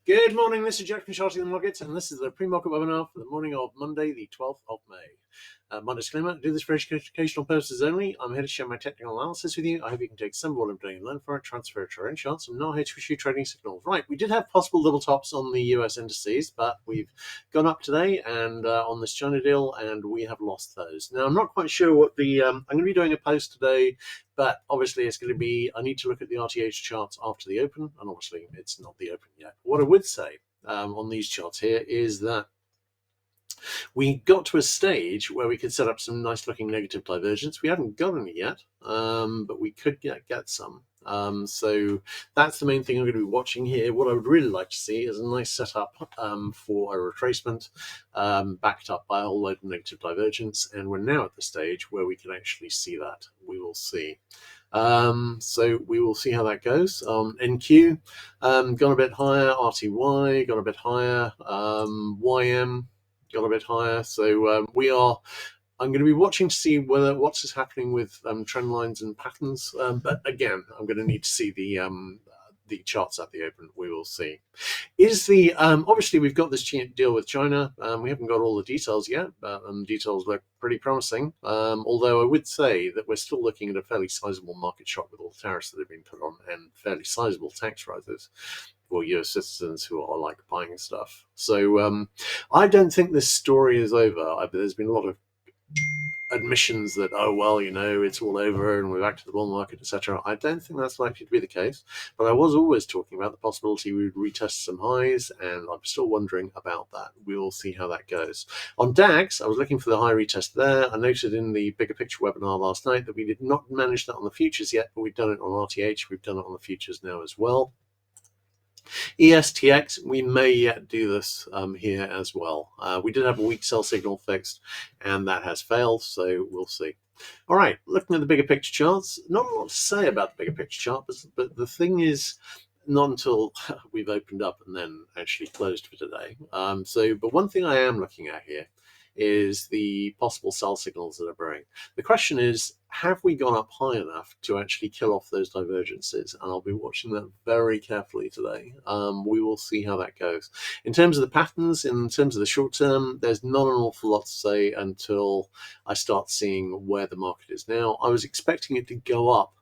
Good morning, this is Jack from Charting the Markets, and this is the pre-market webinar for the morning of Monday, the 12th of May. My disclaimer, I do this for educational purposes only. I'm here to share my technical analysis with you. I hope you can take some of what I'm doing and learn from it, transfer it to your own charts. I'm not here to issue trading signals. Right, we did have possible double tops on the US indices, but we've gone up today and on this China deal, and we have lost those. Now, I'm not quite sure what the... I'm going to be doing a post today, but obviously it's going to be, I need to look at the RTH charts after the open, and obviously it's not the open yet. What I would say on these charts here is that we got to a stage where we could set up some nice looking negative divergence. We haven't got any yet, but we could get some. So that's the main thing I'm going to be watching here. What I would really like to see is a nice setup for a retracement backed up by a whole load of negative divergence, and we're now at the stage where we can actually see that. We will see. So we will see how that goes. NQ gone a bit higher, RTY gone a bit higher, YM got a bit higher. So I'm going to be watching to see what's happening with trend lines and patterns. But again, I'm going to need to see the charts at the open. We will see. Is the obviously we've got this deal with China. We haven't got all the details yet, but details look pretty promising. Although I would say that we're still looking at a fairly sizable market shock with all the tariffs that have been put on and fairly sizable tax rises for US citizens who are like buying stuff. So I don't think this story is over. There's been a lot of admissions that, oh well, you know, it's all over and we're back to the bull market, etc. I don't think that's likely to be the case, but I was always talking about the possibility we would retest some highs, and I'm still wondering about that. We will see how that goes. On DAX, I was looking for the high retest there. I noted in the bigger picture webinar last night that we did not manage that on the futures yet, but we've done it on RTH. We've done it on the futures now as well. ESTX, we may yet do this here as well. We did have a weak sell signal fixed, and that has failed, so we'll see. All right, looking at the bigger picture charts, not a lot to say about the bigger picture chart, but the thing is, not until we've opened up and then actually closed for today. But one thing I am looking at here is the possible sell signals that are brewing. The question is, have we gone up high enough to actually kill off those divergences? And I'll be watching that very carefully today. We will see how that goes. In terms of the patterns, in terms of the short term, there's not an awful lot to say until I start seeing where the market is now. I was expecting it to go up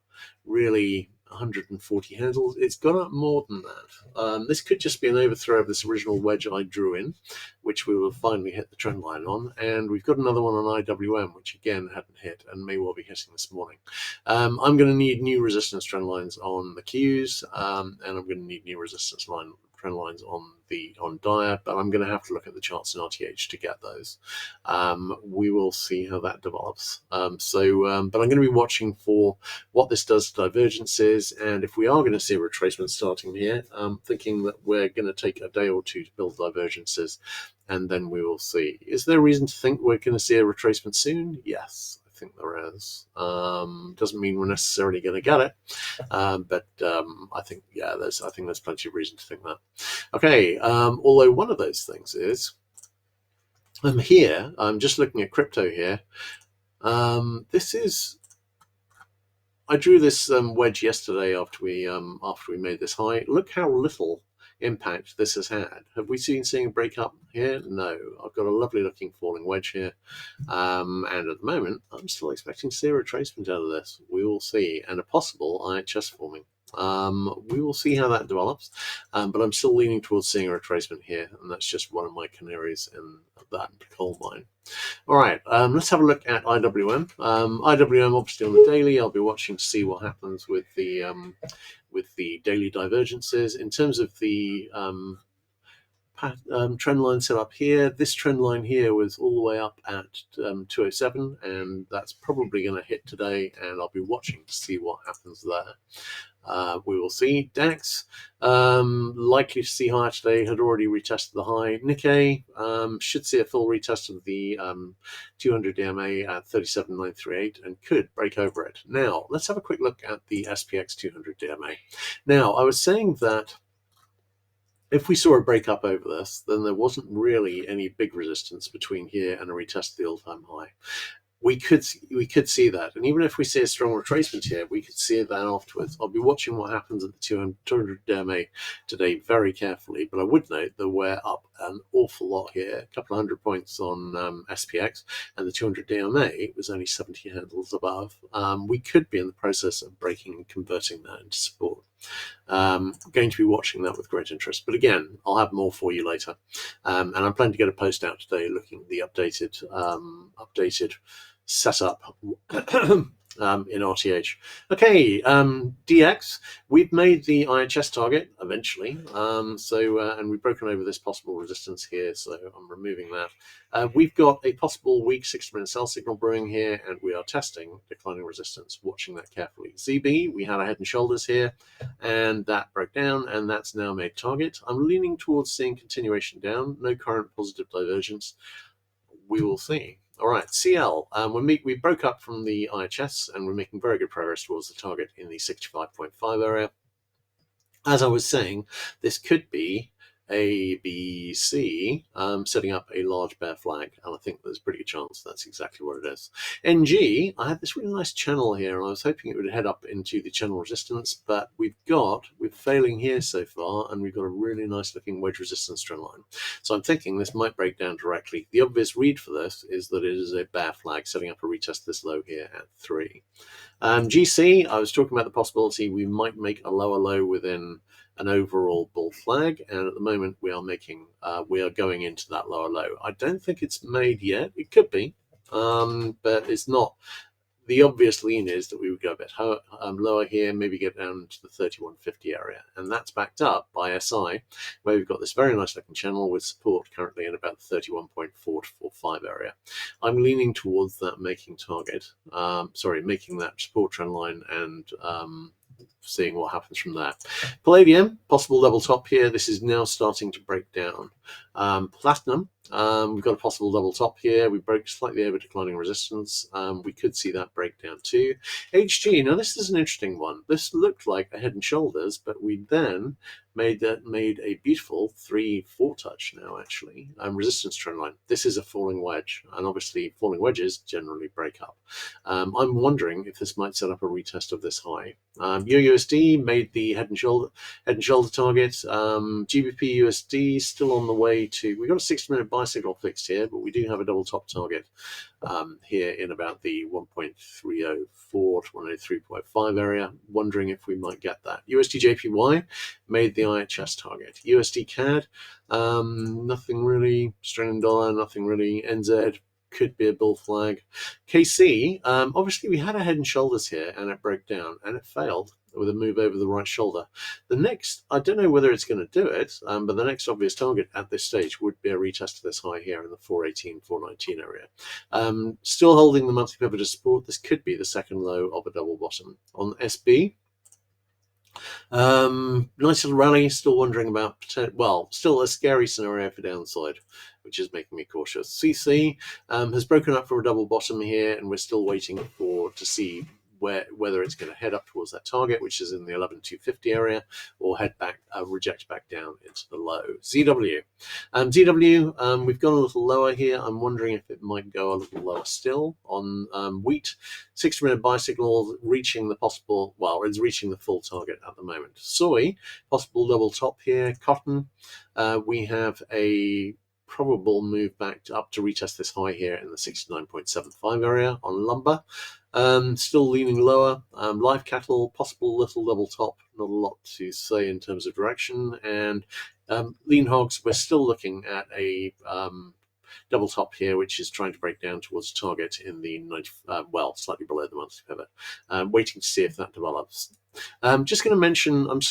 really 140 handles. It's gone up more than that. This could just be an overthrow of this original wedge I drew in, which we will finally hit the trend line on. And we've got another one on IWM, which again hadn't hit and may well be hitting this morning. I'm going to need new resistance trend lines on the Qs, and I'm going to need new resistance trend lines on Dia, but I'm going to have to look at the charts in RTH to get those. We will see how that develops. But I'm going to be watching for what this does to divergences, and if we are going to see a retracement starting here, I'm thinking that we're going to take a day or two to build divergences, and then we will see. Is there a reason to think we're going to see a retracement soon? Yes. I think there is. Doesn't mean we're necessarily going to get it, but I think there's plenty of reason to think that. Okay, although one of those things is, I'm just looking at crypto here. This is, I drew this wedge yesterday after we made this high. Look how little impact this has had. Have we seen seeing a break up here? No. I've got a lovely looking falling wedge here, and at the moment I'm still expecting to see a retracement out of this. We will see, and a possible IHS forming. We will see how that develops, but I'm still leaning towards seeing a retracement here, and that's just one of my canaries in that coal mine. All right, let's have a look at IWM. IWM obviously on the daily. I'll be watching to see what happens with the daily divergences. In terms of the trend line set up here, this trend line here was all the way up at 207, and that's probably going to hit today, and I'll be watching to see what happens there. We will see. DAX, likely to see higher today, had already retested the high. Nikkei should see a full retest of the 200 DMA at 37,938 and could break over it. Now, let's have a quick look at the SPX 200 DMA. Now, I was saying that if we saw a break up over this, then there wasn't really any big resistance between here and a retest of the all-time high. we could see that, and even if we see a strong retracement here, we could see that afterwards. I'll be watching what happens at the 200 DMA today very carefully, but I would note that we're up an awful lot here, a couple of hundred points on SPX, and the 200 DMA was only 70 handles above. We could be in the process of breaking and converting that into support. Going to be watching that with great interest, but again, I'll have more for you later. And I'm planning to get a post out today looking at the updated setup in RTH. Okay, DX, we've made the IHS target eventually. And we've broken over this possible resistance here, so I'm removing that. We've got a possible weak 60-minute sell signal brewing here, and we are testing declining resistance, watching that carefully. ZB, we had a head and shoulders here, and that broke down, and that's now made target. I'm leaning towards seeing continuation down, no current positive divergence. We will see. All right, CL, we broke up from the IHS, and we're making very good progress towards the target in the 65.5 area. As I was saying, this could be A, B, C, setting up a large bear flag, and I think there's a pretty good chance that's exactly what it is. NG, I had this really nice channel here, and I was hoping it would head up into the channel resistance, but we're failing here so far, and we've got a really nice looking wedge resistance trend line. So I'm thinking this might break down directly. The obvious read for this is that it is a bear flag setting up a retest this low here at 3. GC, I was talking about the possibility we might make a lower low within an overall bull flag, and at the moment we are going into that lower low. I don't think it's made yet. It could be, but it's not. The obvious lean is that we would go a bit lower here, maybe get down to the 3150 area, and that's backed up by SI, where we've got this very nice looking channel with support currently in about the 31.4 to 45 area. I'm leaning towards that making that support trend line, and seeing what happens from that. Palladium, possible double top here. This is now starting to break down. Platinum, we've got a possible double top here. We broke slightly over declining resistance. We could see that break down too. HG, now this is an interesting one. This looked like a head and shoulders, but we then made a beautiful 3-4 touch now, actually, resistance trend line. This is a falling wedge, and obviously falling wedges generally break up. I'm wondering if this might set up a retest of this high. USD made the head and shoulder target. GBP USD still on the way to. We've got a 60-minute buy signal fixed here, but we do have a double top target here in about the 1.304 to 103.5 area. Wondering if we might get that. USD JPY made the IHS target. USD CAD, nothing really. Australian dollar, nothing really. NZ could be a bull flag. KC, obviously we had a head and shoulders here, and it broke down, and it failed with a move over the right shoulder. The next, I don't know whether it's going to do it, but the next obvious target at this stage would be a retest of this high here in the 418, 419 area. Still holding the monthly pivot as support. This could be the second low of a double bottom. On SB, nice little rally. Still wondering about, still a scary scenario for downside, which is making me cautious. CC has broken up from a double bottom here, and we're still waiting to see whether it's going to head up towards that target, which is in the 11,250 area, or head back, reject back down into the low. ZW, we've gone a little lower here. I'm wondering if it might go a little lower still. On wheat, 60-minute buy signal reaching the possible, it's reaching the full target at the moment. Soy, possible double top here. Cotton, we have a probable move back up to retest this high here in the 69.75 area. On lumber, still leaning lower. Live cattle, possible little double top, not a lot to say in terms of direction. And lean hogs, we're still looking at a double top here, which is trying to break down towards target in the 90, slightly below the monthly pivot. Waiting to see if that develops. Just going to mention, I'm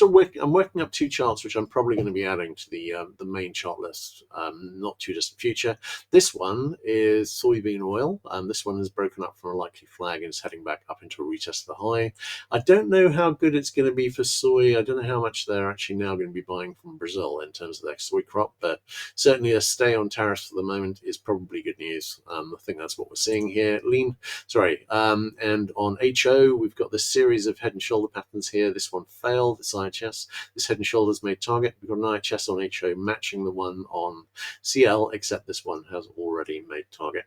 working up 2 charts, which I'm probably going to be adding to the main chart list, not too distant future. This one is soybean oil. This one has broken up from a likely flag and is heading back up into a retest of the high. I don't know how good it's going to be for soy. I don't know how much they're actually now going to be buying from Brazil in terms of their soy crop, but certainly a stay on tariffs for the moment is probably good news. I think that's what we're seeing here. And on HO, we've got this series of head and shoulder patterns patterns here. This one failed, this IHS. This head and shoulders made target. We've got an IHS on HO matching the one on CL, except this one has already made target.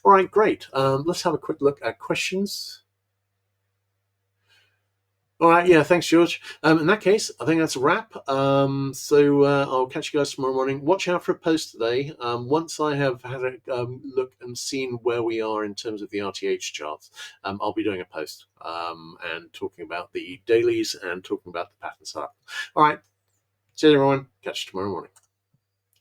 All right, great. Let's have a quick look at questions. All right, yeah, thanks, George. In that case, I think that's a wrap. So I'll catch you guys tomorrow morning. Watch out for a post today. Once I have had a look and seen where we are in terms of the RTH charts, I'll be doing a post and talking about the dailies and talking about the pattern setup. All right, see you everyone. Catch you tomorrow morning.